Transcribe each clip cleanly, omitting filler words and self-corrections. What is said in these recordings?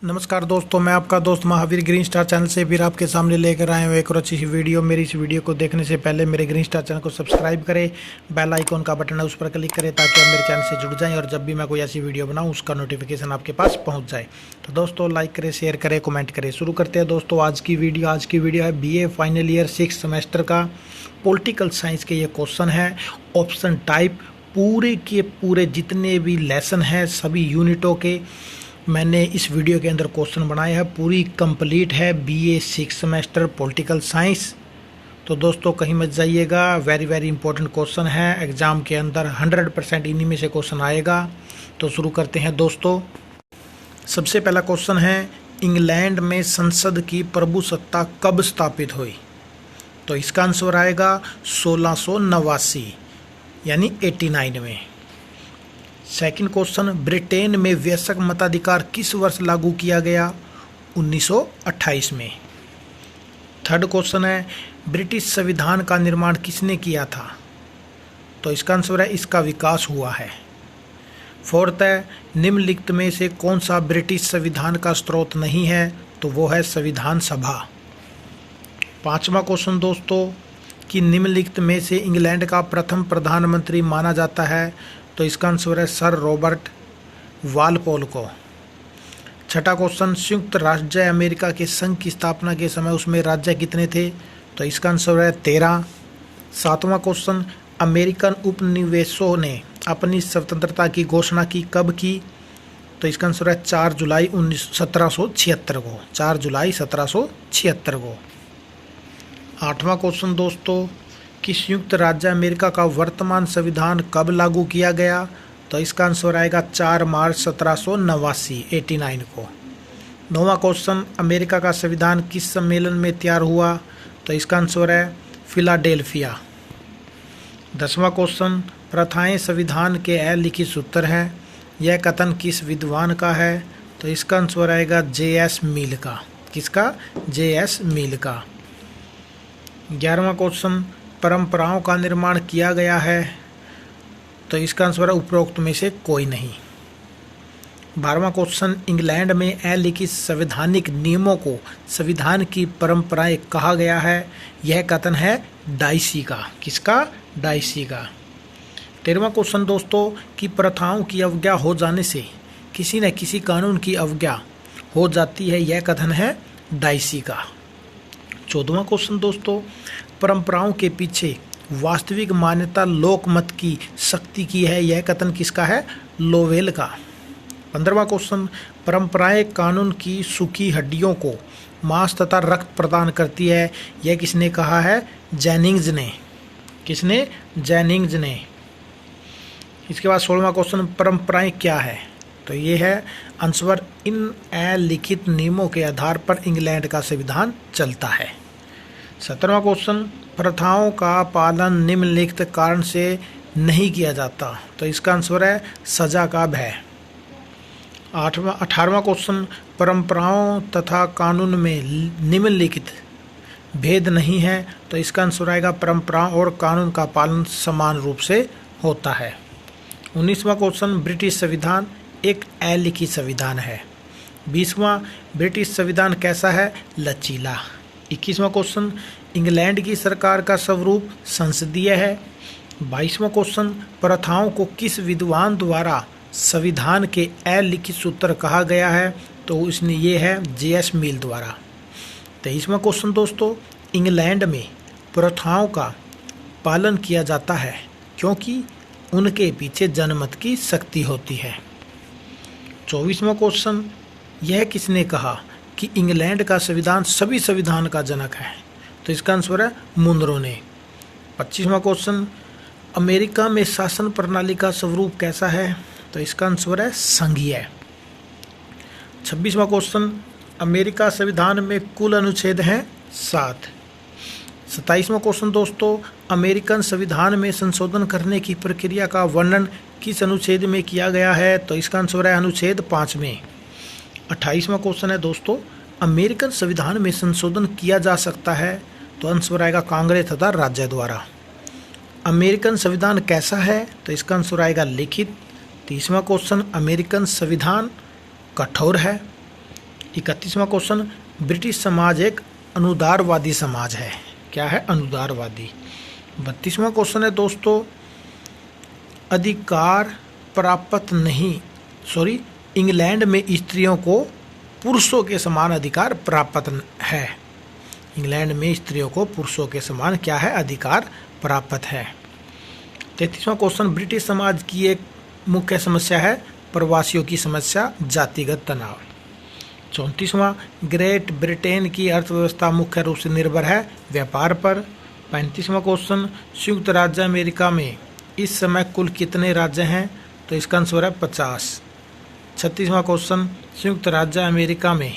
नमस्कार दोस्तों, मैं आपका दोस्त महावीर ग्रीन स्टार चैनल से फिर आपके सामने लेकर आए हूँ एक और अच्छी सी वीडियो। मेरी इस वीडियो को देखने से पहले मेरे ग्रीन स्टार चैनल को सब्सक्राइब करें, बेल आइकॉन का बटन है उस पर क्लिक करें ताकि आप मेरे चैनल से जुड़ जाएं और जब भी मैं कोई ऐसी वीडियो बनाऊँ उसका नोटिफिकेशन आपके पास पहुँच जाए। तो दोस्तों लाइक करें, शेयर करें, कमेंट करें। शुरू करते हैं दोस्तों आज की वीडियो है BA फाइनल ईयर 6 सेमेस्टर का पॉलिटिकल साइंस के ये क्वेश्चन है। ऑप्शन टाइप पूरे के पूरे जितने भी लेसन हैं सभी यूनिटों के मैंने इस वीडियो के अंदर क्वेश्चन बनाए हैं। पूरी कंप्लीट है BA 6 सेमेस्टर पॉलिटिकल साइंस। तो दोस्तों कहीं मत जाइएगा, वेरी इंपॉर्टेंट क्वेश्चन है। एग्ज़ाम के अंदर 100% इन्हीं में से क्वेश्चन आएगा। तो शुरू करते हैं दोस्तों। सबसे पहला क्वेश्चन है, इंग्लैंड में संसद की प्रभुसत्ता कब स्थापित हुई? तो इसका आंसर आएगा 1689 यानी 89 में। सेकंड क्वेश्चन, ब्रिटेन में वयस्क मताधिकार किस वर्ष लागू किया गया? 1928 में। थर्ड क्वेश्चन है, ब्रिटिश संविधान का निर्माण किसने किया था? तो इसका आंसर है इसका विकास हुआ है। फोर्थ है, निम्नलिखित में से कौन सा ब्रिटिश संविधान का स्रोत नहीं है? तो वो है संविधान सभा। पांचवा क्वेश्चन दोस्तों, कि निम्नलिखित में से इंग्लैंड का प्रथम प्रधानमंत्री माना जाता है? तो इसका आंसर है सर रॉबर्ट वालपोल को। छठा क्वेश्चन, संयुक्त राज्य अमेरिका के संघ की स्थापना के समय उसमें राज्य कितने थे? तो इसका आंसर है 13। सातवां क्वेश्चन, अमेरिकन उपनिवेशों ने अपनी स्वतंत्रता की घोषणा की कब की? तो इसका आंसर है 4 जुलाई 1776 को। 4 जुलाई 1776 को। आठवां क्वेश्चन दोस्तों, कि संयुक्त राज्य अमेरिका का वर्तमान संविधान कब लागू किया गया? तो इसका आंसर आएगा 4 मार्च 1789 89 को। नौवां क्वेश्चन, अमेरिका का संविधान किस सम्मेलन में तैयार हुआ? तो इसका आंसर है फिलाडेल्फिया। 10वां क्वेश्चन, प्रथाएं संविधान के अलिखित सूत्र हैं, यह कथन किस विद्वान का है? तो इसका आंसर आएगा JS मिल का। किसका? JS मिल का। 11वां क्वेश्चन, परंपराओं का निर्माण किया गया है? तो इसका आंसर है उपरोक्त में से कोई नहीं। 12वां क्वेश्चन, इंग्लैंड में अलिखित संवैधानिक नियमों को संविधान की परंपराएं कहा गया है, यह कथन है डाइसी का। किसका? डाइसी का। 13वां क्वेश्चन दोस्तों, कि प्रथाओं की अवज्ञा हो जाने से किसी न किसी कानून की अवज्ञा हो जाती है, यह कथन है डाइसी का। 14वां क्वेश्चन दोस्तों, परंपराओं के पीछे वास्तविक मान्यता लोकमत की शक्ति की है, यह कथन किसका है? लोवेल का। 15वां क्वेश्चन, परंपराएं कानून की सूखी हड्डियों को मांस तथा रक्त प्रदान करती है, यह किसने कहा है? जेनिंग्स ने। किसने? जेनिंग्स ने। इसके बाद 16वां क्वेश्चन, परंपराएं क्या है? तो ये है आंसर, इन अलिखित नियमों के आधार पर इंग्लैंड का संविधान चलता है। 17वां क्वेश्चन, प्रथाओं का पालन निम्नलिखित कारण से नहीं किया जाता, तो इसका आंसर है सजा का भय। 18वां क्वेश्चन, परंपराओं तथा कानून में निम्नलिखित भेद नहीं है, तो इसका आंसर आएगा परंपराओं और कानून का पालन समान रूप से होता है। 19वां क्वेश्चन, ब्रिटिश संविधान एक अलिखित संविधान है। 20वां, ब्रिटिश संविधान कैसा है? लचीला। 21वां क्वेश्चन, इंग्लैंड की सरकार का स्वरूप संसदीय है। 22वां क्वेश्चन, प्रथाओं को किस विद्वान द्वारा संविधान के अलिखित सूत्र कहा गया है? तो इसने ये है JS मिल द्वारा। 23वां क्वेश्चन दोस्तों, इंग्लैंड में प्रथाओं का पालन किया जाता है क्योंकि उनके पीछे जनमत की शक्ति होती है। 24वां क्वेश्चन, यह किसने कहा कि इंग्लैंड का संविधान सभी संविधान का जनक है? तो इसका आंसर है मुनरो ने। 25वां क्वेश्चन, अमेरिका में शासन प्रणाली का स्वरूप कैसा है? तो इसका आंसर है संघीय। 26वां क्वेश्चन, अमेरिका संविधान में कुल अनुच्छेद हैं 7। 27वां क्वेश्चन दोस्तों, अमेरिकन संविधान में संशोधन करने की प्रक्रिया का वर्णन किस अनुच्छेद में किया गया है? तो इसका आंसर है अनुच्छेद 5 में। 28वां क्वेश्चन है दोस्तों, अमेरिकन संविधान में संशोधन किया जा सकता है? तो आंसर आएगा कांग्रेस तथा राज्य द्वारा। अमेरिकन संविधान कैसा है? तो इसका आंसर आएगा लिखित। 30वां क्वेश्चन, अमेरिकन संविधान कठोर है। 31वां क्वेश्चन, ब्रिटिश समाज एक अनुदारवादी समाज है। क्या है? अनुदारवादी। 32वां क्वेश्चन है दोस्तों, अधिकार प्राप्त नहीं, इंग्लैंड में स्त्रियों को पुरुषों के समान अधिकार प्राप्त है। इंग्लैंड में स्त्रियों को पुरुषों के समान क्या है? अधिकार प्राप्त है। 33वां क्वेश्चन, ब्रिटिश समाज की एक मुख्य समस्या है प्रवासियों की समस्या, जातिगत तनाव। 34वां, ग्रेट ब्रिटेन की अर्थव्यवस्था मुख्य रूप से निर्भर है व्यापार पर। 35वां क्वेश्चन, संयुक्त राज्य अमेरिका में इस समय कुल कितने राज्य हैं? तो इसका आंसर है 50। 36वां क्वेश्चन, संयुक्त राज्य अमेरिका में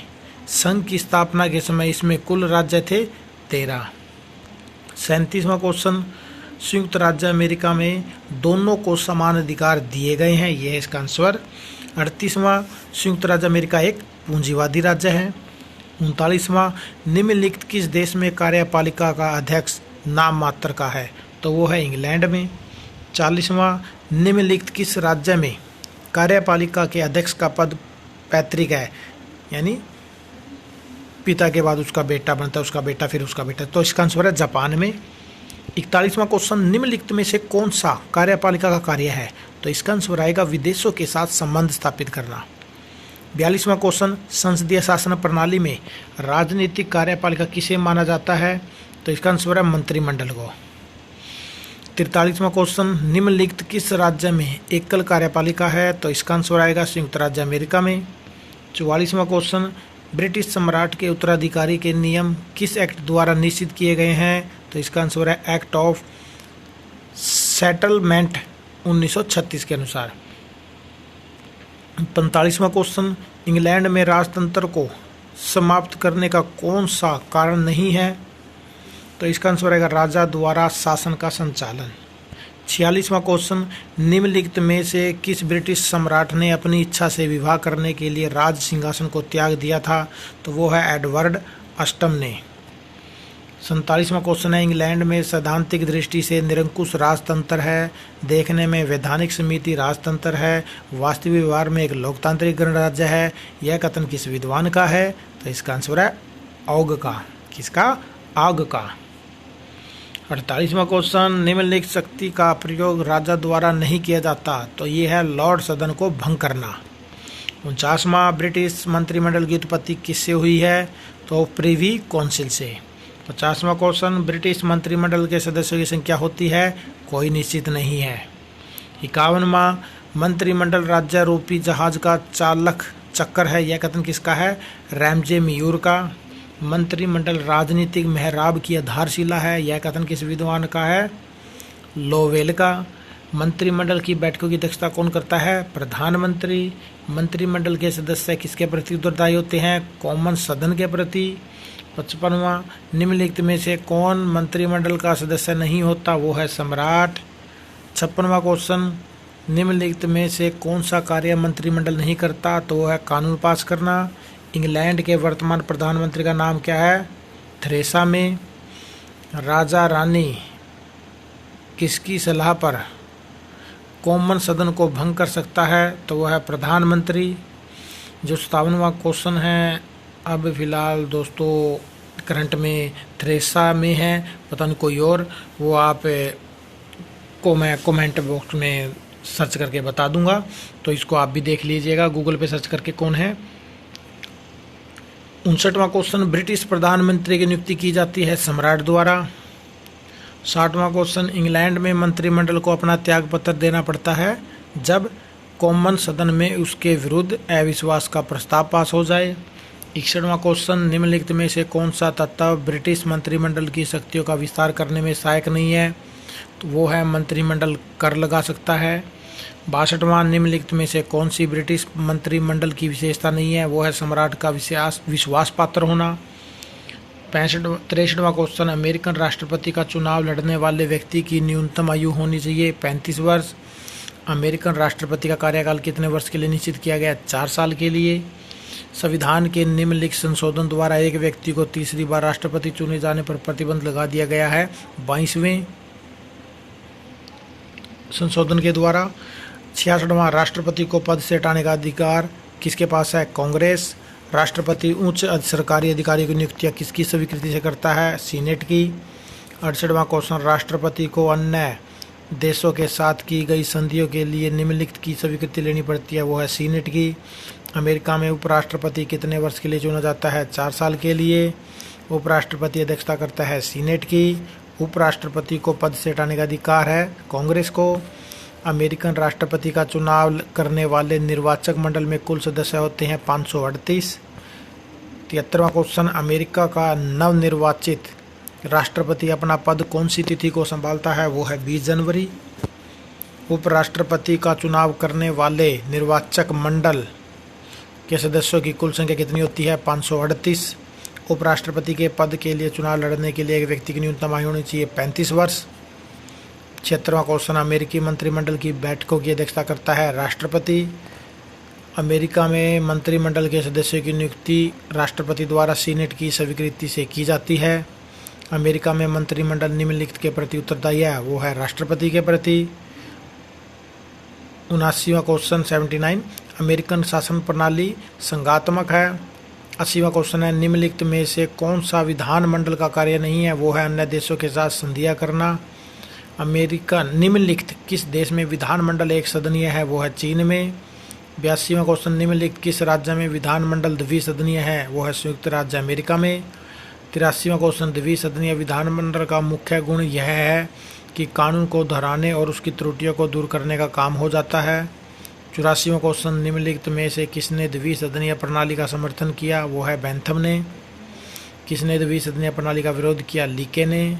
संघ की स्थापना के समय इसमें कुल राज्य थे 13। 37वां क्वेश्चन, संयुक्त राज्य अमेरिका में दोनों को समान अधिकार दिए गए हैं, यह है इसका आंसर। 38वां, संयुक्त राज्य अमेरिका एक पूंजीवादी राज्य है। 39वां, निम्नलिखित किस देश में कार्यपालिका का अध्यक्ष नाम मात्र का है? तो वो है इंग्लैंड में। 40वां, निम्नलिखित किस राज्य में कार्यपालिका के अध्यक्ष का पद पैतृक है, यानी पिता के बाद उसका बेटा बनता है, उसका बेटा, फिर उसका बेटा, तो इसका आंसर है जापान में। 41वां क्वेश्चन, निम्नलिखित में से कौन सा कार्यपालिका का कार्य है? तो इसका आंसर आएगा विदेशों के साथ संबंध स्थापित करना। 42वां क्वेश्चन, संसदीय शासन प्रणाली में राजनीतिक कार्यपालिका किसे माना जाता है? तो इसका आंसर है मंत्रिमंडल को। 43वां क्वेश्चन, निम्नलिखित किस राज्य में एकल कार्यपालिका है? तो इसका आंसर आएगा संयुक्त राज्य अमेरिका में। 44वां क्वेश्चन, ब्रिटिश सम्राट के उत्तराधिकारी के नियम किस एक्ट द्वारा निश्चित किए गए हैं? तो इसका आंसर है एक्ट ऑफ सेटलमेंट 1936 के अनुसार। 45वां क्वेश्चन, इंग्लैंड में राजतंत्र को समाप्त करने का कौन सा कारण नहीं है? तो इसका आंसर आएगा राजा द्वारा शासन का संचालन। 46वां क्वेश्चन, निम्नलिखित में से किस ब्रिटिश सम्राट ने अपनी इच्छा से विवाह करने के लिए राज सिंहासन को त्याग दिया था? तो वो है एडवर्ड अष्टम ने। 47वां क्वेश्चन है, इंग्लैंड में सैद्धांतिक दृष्टि से निरंकुश राजतंत्र है, देखने में वैधानिक समिति राजतंत्र है, वास्तविक व्यवहार में एक लोकतांत्रिक गणराज्य है, यह कथन किस विद्वान का है? तो इसका आंसर है ऑग का। किसका? ऑग का। 48वां क्वेश्चन, निम्नलिखित शक्ति का प्रयोग राजा द्वारा नहीं किया जाता, तो ये है लॉर्ड सदन को भंग करना। 49वां, ब्रिटिश मंत्रिमंडल की उत्पत्ति किससे हुई है? तो प्रिवी काउंसिल से। 50वां क्वेश्चन, ब्रिटिश मंत्रिमंडल के सदस्यों की संख्या होती है? कोई निश्चित नहीं है। 51वां, मंत्रिमंडल राज्यारोपी जहाज का चालक चक्कर है, यह कथन किसका है? रैमजे म्यूर का। मंत्रिमंडल राजनीतिक मेहराब की आधारशिला है, यह कथन किस विद्वान का है? लोवेल का। मंत्रिमंडल की बैठकों की अध्यक्षता कौन करता है? प्रधानमंत्री। मंत्रिमंडल के सदस्य किसके प्रति उत्तरदायी होते हैं? कॉमन सदन के प्रति। 55वां, निम्नलिखित में से कौन मंत्रिमंडल का सदस्य नहीं होता? वो है सम्राट। 56वां क्वेश्चन, निम्नलिखित में से कौन सा कार्य मंत्रिमंडल नहीं करता? तो वो है कानून पास करना। इंग्लैंड के वर्तमान प्रधानमंत्री का नाम क्या है? Theresa May. राजा रानी किसकी सलाह पर कॉमन सदन को भंग कर सकता है? तो वह है प्रधानमंत्री। जो 57वां क्वेश्चन है, अब फिलहाल दोस्तों करंट में थेरेसा मे है, पता नहीं कोई और, वो आप को मैं कमेंट बॉक्स में सर्च करके बता दूंगा, तो इसको आप भी देख लीजिएगा गूगल पे सर्च करके कौन है। 59वां क्वेश्चन, ब्रिटिश प्रधानमंत्री की नियुक्ति की जाती है सम्राट द्वारा। 60वां क्वेश्चन, इंग्लैंड में मंत्रिमंडल को अपना त्याग पत्र देना पड़ता है जब कॉमन सदन में उसके विरुद्ध अविश्वास का प्रस्ताव पास हो जाए। 61वां क्वेश्चन, निम्नलिखित में से कौन सा तत्व ब्रिटिश मंत्रिमंडल की शक्तियों का विस्तार करने में सहायक नहीं है? तो वो है मंत्रिमंडल कर लगा सकता है। 62वां, निम्नलिखित में से कौन सी ब्रिटिश मंत्रिमंडल की विशेषता नहीं है? वो है सम्राट का विश्वास पात्र होना। 63वां क्वेश्चन, अमेरिकन राष्ट्रपति का चुनाव लड़ने वाले व्यक्ति की न्यूनतम आयु होनी चाहिए 35 वर्ष। अमेरिकन राष्ट्रपति का कार्यकाल कितने वर्ष के लिए निश्चित किया गया? 4 साल के लिए। संविधान के निम्नलिखित संशोधन द्वारा एक व्यक्ति को तीसरी बार राष्ट्रपति चुने जाने पर प्रतिबंध लगा दिया गया है 22वें संशोधन के द्वारा। 66वां, राष्ट्रपति को पद से हटाने का अधिकार किसके पास है? कांग्रेस। राष्ट्रपति उच्च सरकारी अधिकारियों की नियुक्तियां किसकी स्वीकृति से करता है? सीनेट की। 68वां क्वेश्चन, राष्ट्रपति को अन्य देशों के साथ की गई संधियों के लिए निम्नलिखित की स्वीकृति लेनी पड़ती है, वो है सीनेट की। अमेरिका में उपराष्ट्रपति कितने वर्ष के लिए चुना जाता है? 4 साल के लिए। उपराष्ट्रपति अध्यक्षता करता है सीनेट की। उपराष्ट्रपति को पद से हटाने का अधिकार है कांग्रेस को। अमेरिकन राष्ट्रपति का चुनाव करने वाले निर्वाचक मंडल में कुल सदस्य होते हैं 538। 73वां क्वेश्चन, अमेरिका का नवनिर्वाचित राष्ट्रपति अपना पद कौन सी तिथि को संभालता है? वो है 20 जनवरी। उपराष्ट्रपति का चुनाव करने वाले निर्वाचक मंडल के सदस्यों की कुल संख्या कितनी होती है? 538। उपराष्ट्रपति के पद के लिए चुनाव लड़ने के लिए एक व्यक्ति की न्यूनतम आयु होनी चाहिए 35 वर्ष। 76वां क्वेश्चन, अमेरिकी मंत्रिमंडल की बैठकों की अध्यक्षता करता है राष्ट्रपति। अमेरिका में मंत्रिमंडल के सदस्यों की नियुक्ति राष्ट्रपति द्वारा सीनेट की स्वीकृति से की जाती है। अमेरिका में मंत्रिमंडल निम्नलिखित के प्रति उत्तरदायी है, वो है राष्ट्रपति के प्रति। 79वां क्वेश्चन 79, अमेरिकन शासन प्रणाली संघात्मक है। 80वां क्वेश्चन है, निम्नलिखित में से कौन सा विधानमंडल का कार्य नहीं है? वो है अन्य देशों के साथ संधियां करना। अमेरिका निम्नलिखित किस देश में विधानमंडल एक सदनीय है? वो है चीन में। 82वां क्वेश्चन, निम्नलिखित किस राज्य में विधानमंडल द्विसदनीय है? वो है संयुक्त राज्य अमेरिका में। 83वां क्वेश्चन, द्विसदनीय विधानमंडल का मुख्य गुण यह है कि कानून को दोहराने और उसकी त्रुटियों को दूर करने का काम हो जाता है। 84वां क्वेश्चन, निम्नलिखित में से किसने द्विसदनीय प्रणाली का समर्थन किया? वो है बेंथम ने। किसने द्विसदनीय प्रणाली का विरोध किया? लीके ने।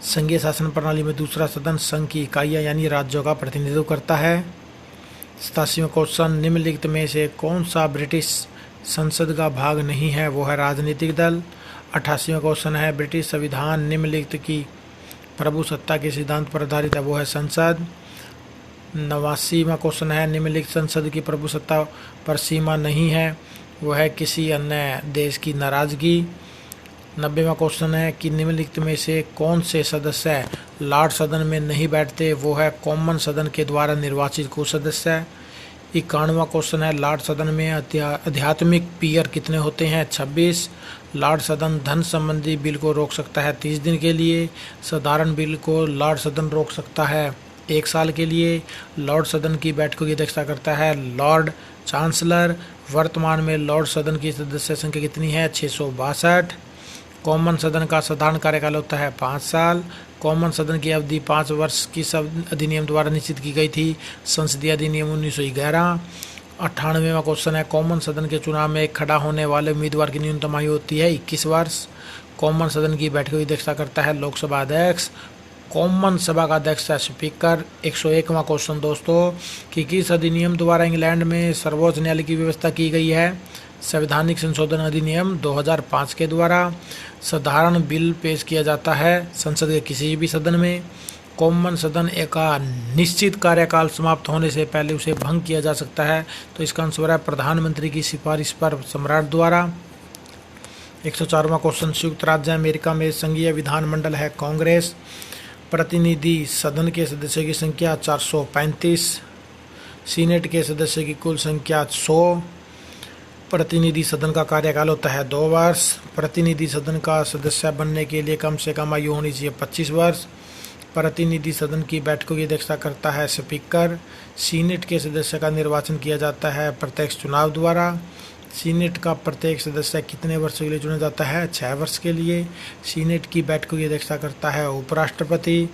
संघीय शासन प्रणाली में दूसरा सदन संघ की इकाइयाँ यानी राज्यों का प्रतिनिधित्व करता है। 87वां क्वेश्चन, निम्नलिखित में से कौन सा ब्रिटिश संसद का भाग नहीं है? वो है राजनीतिक दल। 88वां क्वेश्चन है, ब्रिटिश संविधान निम्नलिखित की प्रभुसत्ता के सिद्धांत पर आधारित है? वो है संसद। 89वां क्वेश्चन है, निम्नलिखित संसद की प्रभुसत्ता पर सीमा नहीं है? वो है किसी अन्य देश की नाराजगी। 90वां क्वेश्चन है कि निम्नलिखित में से कौन से सदस्य लॉर्ड सदन में नहीं बैठते? वो है कॉमन सदन के द्वारा निर्वाचित कुछ सदस्य। 91वां क्वेश्चन है, लॉर्ड सदन में आध्यात्मिक पीयर कितने होते हैं? 26। लॉर्ड सदन धन संबंधी बिल को रोक सकता है 30 दिन के लिए। साधारण बिल को लॉर्ड सदन रोक सकता है 1 साल के लिए। लॉर्ड सदन की बैठकों की अध्यक्षता करता है लॉर्ड चांसलर। वर्तमान में लॉर्ड सदन की सदस्य संख्या कितनी है? 662। कॉमन सदन का साधारण कार्यकाल होता है 5 साल। कॉमन सदन की अवधि 5 वर्ष की अधिनियम द्वारा निश्चित की गई थी, संसदीय अधिनियम 1911। 98वां क्वेश्चन है, कॉमन सदन के चुनाव में खड़ा होने वाले उम्मीदवार की न्यूनतम आयु होती है 21 वर्ष। कॉमन सदन की बैठकों की अध्यक्षता करता है लोकसभा अध्यक्ष। कॉमन सभा का अध्यक्ष है स्पीकर। 101वां क्वेश्चन दोस्तों कि किस अधिनियम द्वारा इंग्लैंड में सर्वोच्च न्यायालय की व्यवस्था की गई है? संवैधानिक संशोधन अधिनियम 2005 के द्वारा। साधारण बिल पेश किया जाता है संसद के किसी भी सदन में। कॉमन सदन का निश्चित कार्यकाल समाप्त होने से पहले उसे भंग किया जा सकता है, तो इसका आंसर है प्रधानमंत्री की सिफारिश पर सम्राट द्वारा। 104वां क्वेश्चन, संयुक्त राज्य अमेरिका में संघीय विधानमंडल है कांग्रेस। प्रतिनिधि सदन के सदस्यों की संख्या 435। सीनेट के सदस्यों की कुल संख्या 100। प्रतिनिधि सदन का कार्यकाल होता है 2 वर्ष। प्रतिनिधि सदन का सदस्य बनने के लिए कम से कम आयु होनी चाहिए 25 वर्ष। प्रतिनिधि सदन की बैठकों की अध्यक्षता करता है स्पीकर। सीनेट के सदस्य का निर्वाचन किया जाता है प्रत्यक्ष चुनाव द्वारा। सीनेट का प्रत्येक सदस्य कितने वर्षों के लिए चुना जाता है? 6 वर्ष के लिए। सीनेट की बैठकों की अध्यक्षता करता है उपराष्ट्रपति।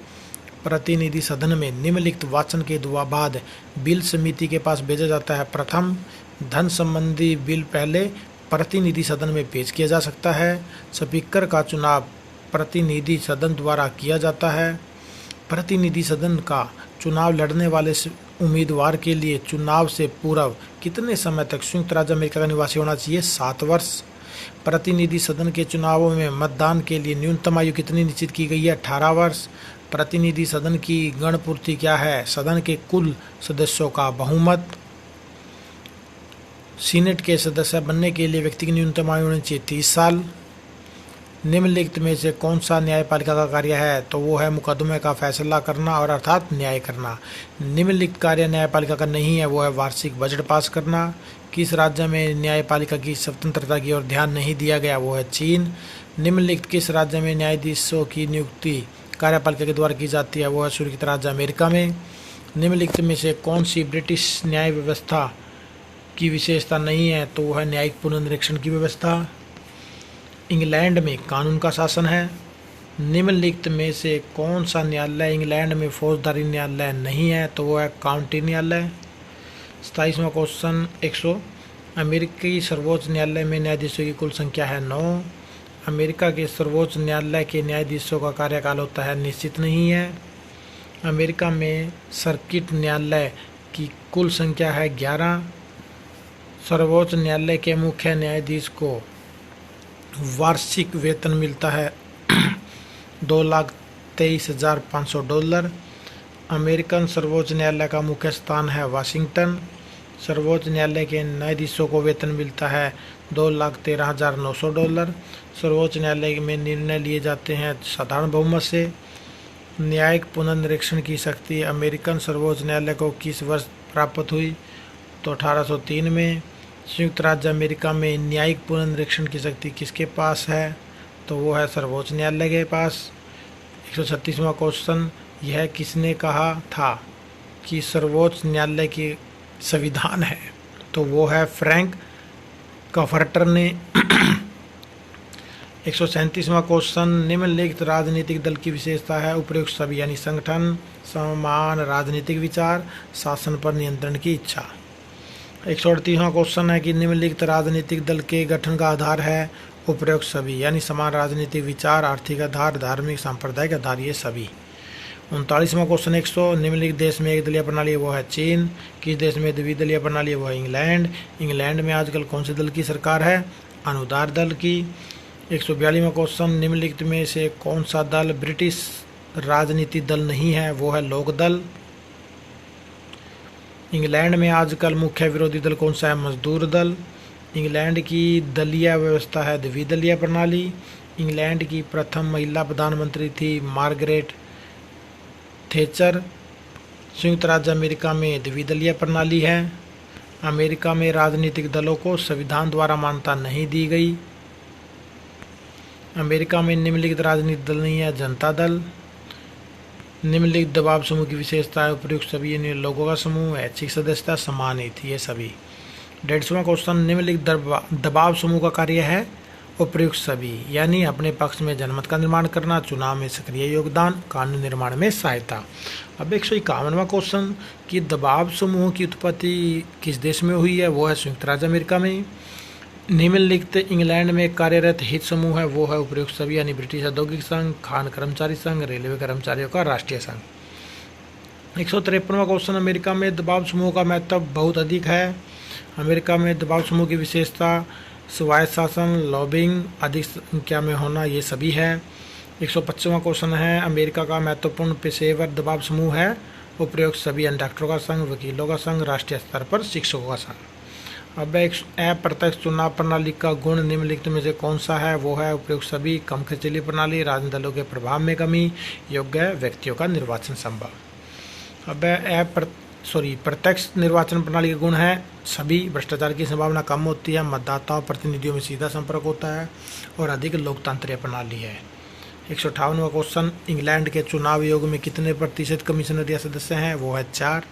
प्रतिनिधि सदन में निम्नलिखित वाचन के बाद बिल समिति के पास भेजा जाता है। प्रथम, धन संबंधी बिल पहले प्रतिनिधि सदन में पेश किया जा सकता है। स्पीकर का चुनाव प्रतिनिधि सदन द्वारा किया जाता है। प्रतिनिधि सदन का चुनाव लड़ने वाले उम्मीदवार के लिए चुनाव से पूर्व कितने समय तक संयुक्त राज्य अमेरिका का निवासी होना चाहिए? 7 वर्ष। प्रतिनिधि सदन के चुनावों में मतदान के लिए न्यूनतम आयु कितनी निश्चित की गई है? 18 वर्ष। प्रतिनिधि सदन की गणपूर्ति क्या है? सदन के कुल सदस्यों का बहुमत। सीनेट के सदस्य बनने के लिए व्यक्ति की न्यूनतम आयु होनी चाहिए 30 साल। निम्नलिखित में से कौन सा न्यायपालिका का कार्य है? तो वो है मुकदमे का फैसला करना और अर्थात न्याय करना। निम्नलिखित कार्य न्यायपालिका का नहीं है, वो है वार्षिक बजट पास करना। किस राज्य में न्यायपालिका की स्वतंत्रता की ओर ध्यान नहीं दिया गया? वो है चीन। निम्नलिखित किस राज्य में न्यायाधीशों की नियुक्ति कार्यपालिका के द्वारा की जाती है? वो है सुरक्षित राज्य अमेरिका में। निम्नलिखित में से कौन सी ब्रिटिश न्याय व्यवस्था की विशेषता नहीं है? तो वो है न्यायिक पुनर्निरीक्षण की व्यवस्था। इंग्लैंड में कानून का शासन है। निम्नलिखित में से कौन सा न्यायालय इंग्लैंड में फौजदारी न्यायालय नहीं है? तो वो है काउंटी न्यायालय। 27वां क्वेश्चन 100। अमेरिकी सर्वोच्च न्यायालय में न्यायाधीशों की कुल संख्या है 9। अमेरिका के सर्वोच्च न्यायालय के न्यायाधीशों का कार्यकाल होता है निश्चित नहीं है। अमेरिका में सर्किट न्यायालय की कुल संख्या है 11। सर्वोच्च न्यायालय के मुख्य न्यायाधीश को वार्षिक वेतन मिलता है $2,23,500। अमेरिकन सर्वोच्च न्यायालय का मुख्य स्थान है वाशिंगटन। सर्वोच्च न्यायालय के न्यायाधीशों को वेतन मिलता है $2,13,900। सर्वोच्च न्यायालय में निर्णय लिए जाते हैं साधारण बहुमत से। न्यायिक पुनर्निरीक्षण की शक्ति अमेरिकन सर्वोच्च न्यायालय को किस वर्ष प्राप्त हुई? तो 1803 में। संयुक्त राज्य अमेरिका में न्यायिक पुनर्निरीक्षण की शक्ति किसके पास है? तो वो है सर्वोच्च न्यायालय के पास। 136वां क्वेश्चन, यह किसने कहा था कि सर्वोच्च न्यायालय की संविधान है? तो वो है फ्रैंक कफर्टर ने। 137वां क्वेश्चन, निम्नलिखित राजनीतिक दल की विशेषता है? उपयुक्त सभी यानी संगठन, समान राजनीतिक विचार, शासन पर नियंत्रण की इच्छा। 138वां क्वेश्चन है कि निम्नलिखित राजनीतिक दल के गठन का आधार है? उपयुक्त सभी यानी समान राजनीतिक विचार, आर्थिक आधार, धार्मिक सांप्रदायिक आधार, ये सभी। 39वां क्वेश्चन 100, निम्नलिखित देश में एक दलीय प्रणाली है? वो है चीन। किस देश में द्विदलीय प्रणाली है? वो है इंग्लैंड। इंग्लैंड में आजकल कौन से दल की सरकार है? अनुदार दल की। 142वां क्वेश्चन, निम्नलिखित में से कौन सा दल ब्रिटिश राजनीति दल नहीं है? वो है लोक दल। इंग्लैंड में आजकल मुख्य विरोधी दल कौन सा है? मजदूर दल। इंग्लैंड की दलीय व्यवस्था है द्विदलीय प्रणाली। इंग्लैंड की प्रथम महिला प्रधानमंत्री थी मार्गरेट थैचर। संयुक्त राज्य अमेरिका में द्विदलीय प्रणाली है। अमेरिका में राजनीतिक दलों को संविधान द्वारा मान्यता नहीं दी गई। अमेरिका में निम्नलिखित राजनीतिक दल नहीं है? जनता दल। निम्नलिखित दबाव समूह की विशेषता है? उपयुक्त सभी लोगों का समूह, ऐच्छिक सदस्यता, समान हित, ये सभी। 150वां क्वेश्चन, निम्नलिखित दबाव समूह का कार्य है? उपयुक्त सभी यानी अपने पक्ष में जनमत का निर्माण करना, चुनाव में सक्रिय योगदान, कानून निर्माण में सहायता। अब 151वां क्वेश्चन कि दबाव समूह की उत्पत्ति किस देश में हुई है? वो है संयुक्त राज्य अमेरिका में। निम्नलिखित इंग्लैंड में कार्यरत हित समूह है? वो है उपयुक्त सभी यानी ब्रिटिश औद्योगिक संघ, खान कर्मचारी संघ, रेलवे कर्मचारियों का राष्ट्रीय संघ। 153वां क्वेश्चन, अमेरिका में दबाव समूह का महत्व बहुत अधिक है। अमेरिका में दबाव समूह की विशेषता स्वायत्त शासन, लॉबिंग, अधिक संख्या में होना, ये सभी है। 155वां क्वेश्चन है, अमेरिका का महत्वपूर्ण पेशेवर दबाव समूह है? उपयुक्त सभी यानी डॉक्टरों का संघ, वकीलों का संघ, राष्ट्रीय स्तर पर शिक्षकों का संघ। अब एक अप्रत्यक्ष चुनाव प्रणाली का गुण निम्नलिखित में से कौन सा है? वो है उपयुक्त सभी, कम खर्चीली प्रणाली, राजनीतिक दलों के प्रभाव में कमी, योग्य व्यक्तियों का निर्वाचन संभव। अब प्रत्यक्ष निर्वाचन प्रणाली के गुण है सभी, भ्रष्टाचार की संभावना कम होती है, मतदाताओं प्रतिनिधियों में सीधा संपर्क होता है और अधिक लोकतांत्रिक प्रणाली है। 158वां क्वेश्चन, इंग्लैंड के चुनाव आयोग में कितने प्रतिशत कमिश्नर या सदस्य हैं? वो है 4।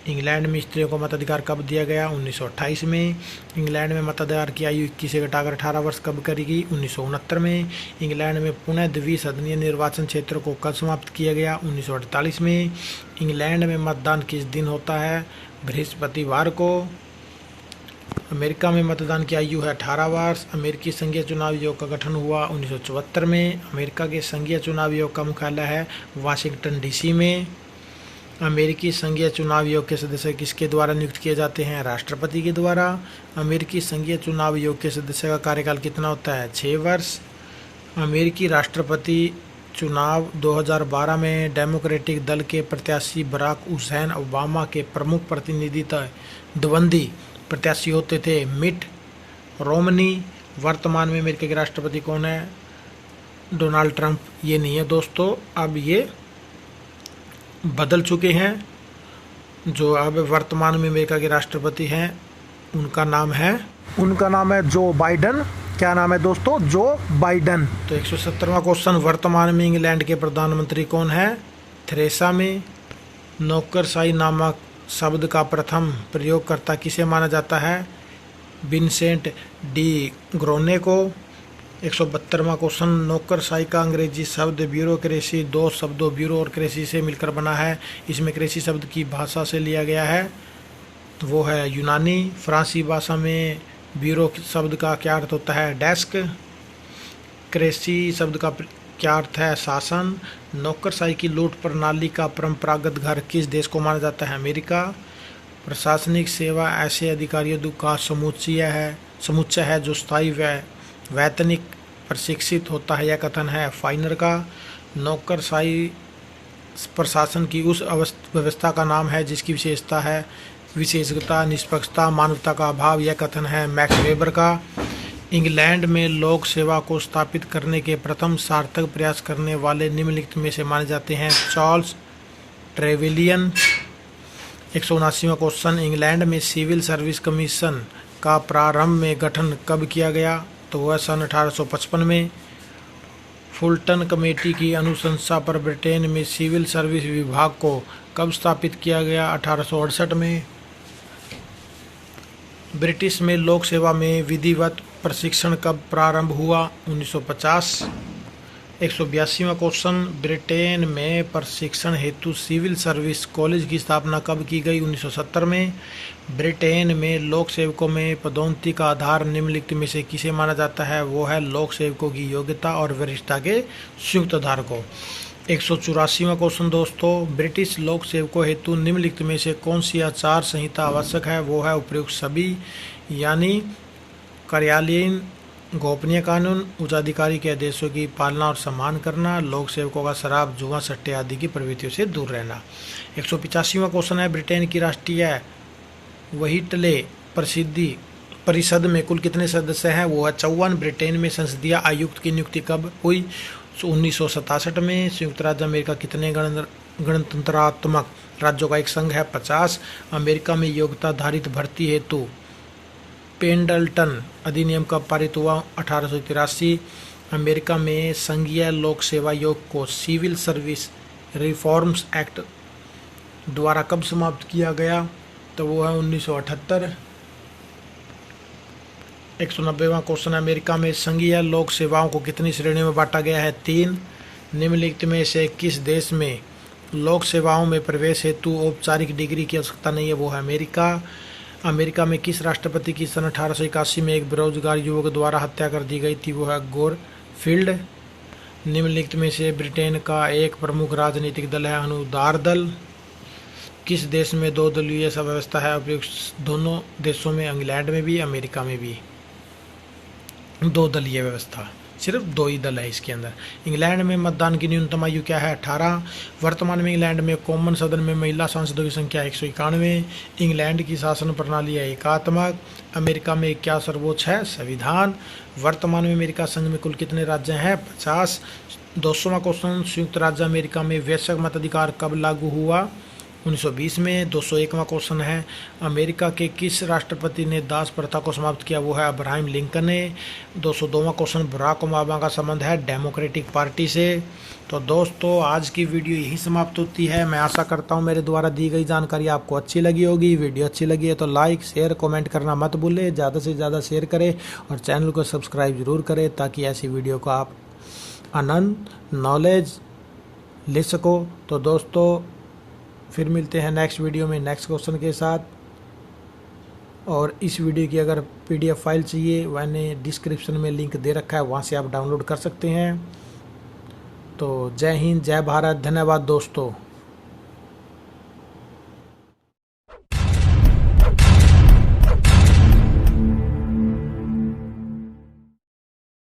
इंग्लैंड में स्त्रियों को मताधिकार कब दिया गया? 1928 में। इंग्लैंड में मताधिकार की आयु 21 से घटाकर 18 वर्ष कब करेगी? 1969 में। इंग्लैंड में पुनः द्विसदनीय निर्वाचन क्षेत्र को कब समाप्त किया गया? 1948 में। इंग्लैंड में मतदान किस दिन होता है? बृहस्पतिवार को। अमेरिका में मतदान की आयु है 18 वर्ष। अमेरिकी संघीय चुनाव आयोग का गठन हुआ 1974 में। अमेरिका के संघीय चुनाव आयोग का मुख्यालय है वाशिंगटन डीसी में। अमेरिकी संघीय चुनाव आयोग के सदस्य किसके द्वारा नियुक्त किए जाते हैं? राष्ट्रपति के द्वारा। अमेरिकी संघीय चुनाव आयोग के सदस्य का कार्यकाल कितना होता है? 6 वर्ष। अमेरिकी राष्ट्रपति चुनाव 2012 में डेमोक्रेटिक दल के प्रत्याशी बराक हुसैन ओबामा के प्रमुख प्रतिद्वंदी प्रत्याशी होते थे मिट रोमनी। वर्तमान में अमेरिका के राष्ट्रपति कौन है? डोनाल्ड ट्रंप ये नहीं है दोस्तों, अब ये बदल चुके हैं। जो अब वर्तमान में अमेरिका के राष्ट्रपति हैं उनका नाम है जो बाइडन। क्या नाम है दोस्तों? जो बाइडन। तो 170वां क्वेश्चन, वर्तमान में इंग्लैंड के प्रधानमंत्री कौन है? Theresa May. नौकरशाही नामक शब्द का प्रथम प्रयोगकर्ता किसे माना जाता है? विंसेंट डी ग्रोने को। 172वां क्वेश्चन, नौकरशाही का अंग्रेजी शब्द ब्यूरोक्रेसी दो शब्दों ब्यूरो और क्रेसी से मिलकर बना है। इसमें क्रेसी शब्द की भाषा से लिया गया है, तो वो है यूनानी। फ्रांसीसी भाषा में ब्यूरो शब्द का क्या अर्थ होता है? डेस्क। क्रेसी शब्द का क्या अर्थ है? शासन। नौकरशाही की लूट प्रणाली का परंपरागत घर किस देश को माना जाता है? अमेरिका। प्रशासनिक सेवा ऐसे अधिकारियों का समुच्चय है जो स्थायी वैतनिक प्रशिक्षित होता है, यह कथन है फाइनर का। नौकरशाही प्रशासन की उस व्यवस्था का नाम है जिसकी विशेषता निष्पक्षता मानवता का अभाव, यह कथन है मैक्स वेबर का। इंग्लैंड में लोक सेवा को स्थापित करने के प्रथम सार्थक प्रयास करने वाले निम्नलिखित में से माने जाते हैं? Charles Trevelyan. 179वां क्वेश्चन, इंग्लैंड में सिविल सर्विस कमीशन का प्रारंभ में गठन कब किया गया? तो वह सन 1855 में। फुलटन कमेटी की अनुशंसा पर ब्रिटेन में सिविल सर्विस विभाग को कब स्थापित किया गया? 1868 में। ब्रिटिश में लोक सेवा में विधिवत प्रशिक्षण कब प्रारंभ हुआ? 1950। 182वां क्वेश्चन, ब्रिटेन में प्रशिक्षण हेतु सिविल सर्विस कॉलेज की स्थापना कब की गई? 1970 में। ब्रिटेन में लोक सेवकों में पदोन्नति का आधार निम्नलिखित में से किसे माना जाता है? वो है लोक सेवकों की योग्यता और वरिष्ठता के संयुक्त आधार को। 184वां क्वेश्चन दोस्तों, ब्रिटिश लोक सेवकों हेतु निम्नलिखित में से कौन सी आचार संहिता आवश्यक है? वो है उपयुक्त सभी, यानी कार्यालयीन गोपनीय कानून, उच्चाधिकारी के आदेशों की पालना और सम्मान करना, लोक सेवकों का शराब जुआ सट्टे आदि की प्रवृत्तियों से दूर रहना। 185वां क्वेश्चन है, ब्रिटेन की राष्ट्रीय वहीटले परिषद में कुल कितने सदस्य हैं? वो है 54। ब्रिटेन में संसदीय आयुक्त की नियुक्ति कब हुई? 1967 में। संयुक्त राज्य अमेरिका कितने गणतंत्रात्मक राज्यों का एक संघ है? 50। अमेरिका में योग्यताधारित भर्ती हेतु पेंडल्टन अधिनियम कब पारित हुआ? 1883। अमेरिका में संघीय लोक सेवा आयोग को सिविल सर्विस रिफॉर्म्स एक्ट द्वारा कब समाप्त किया गया? तो वो है 1978। 190वां क्वेश्चन, अमेरिका में संघीय लोक सेवाओं को कितनी श्रेणियों में बांटा गया है? 3। निम्नलिखित में से किस देश में लोक सेवाओं में प्रवेश हेतु औपचारिक डिग्री की आवश्यकता नहीं है? वो है अमेरिका। अमेरिका में किस राष्ट्रपति की सन 1881 में एक बेरोजगार युवक द्वारा हत्या कर दी गई थी? वो है गोरफील्ड। निम्नलिखित में से ब्रिटेन का एक प्रमुख राजनीतिक दल है अनुदार दल। किस देश में दो दलीय व्यवस्था है? उपयुक्त दोनों देशों में, इंग्लैंड में भी अमेरिका में भी दो दलीय व्यवस्था, सिर्फ दो ही दल है इसके अंदर। इंग्लैंड में मतदान की न्यूनतम आयु क्या है? 18। वर्तमान में इंग्लैंड में कॉमन सदन में महिला सांसदों की संख्या 191। इंग्लैंड की शासन प्रणाली है एकात्मक। अमेरिका में क्या सर्वोच्च है? संविधान। वर्तमान में अमेरिका संघ में कुल कितने राज्य हैं? 50। 200वां क्वेश्चन, संयुक्त राज्य अमेरिका में वयस्क मताधिकार कब लागू हुआ? 1920 में। 201वां क्वेश्चन है, अमेरिका के किस राष्ट्रपति ने दास प्रथा को समाप्त किया? वो है अब्राहम लिंकन ने। 202वां क्वेश्चन, बराक ओबामा का संबंध है डेमोक्रेटिक पार्टी से। तो दोस्तों आज की वीडियो यही समाप्त होती है। मैं आशा करता हूँ मेरे द्वारा दी गई जानकारी आपको अच्छी लगी होगी। वीडियो अच्छी लगी है तो लाइक शेयर कमेंट करना मत भूलें, ज़्यादा से ज़्यादा शेयर करें और चैनल को सब्सक्राइब जरूर करें ताकि ऐसी वीडियो को आप आनंद नॉलेज ले सको। तो दोस्तों फिर मिलते हैं नेक्स्ट वीडियो में नेक्स्ट क्वेश्चन के साथ। और इस वीडियो की अगर PDF फाइल चाहिए मैंने डिस्क्रिप्शन में लिंक दे रखा है, वहाँ से आप डाउनलोड कर सकते हैं। तो जय हिंद, जय भारत, धन्यवाद दोस्तों।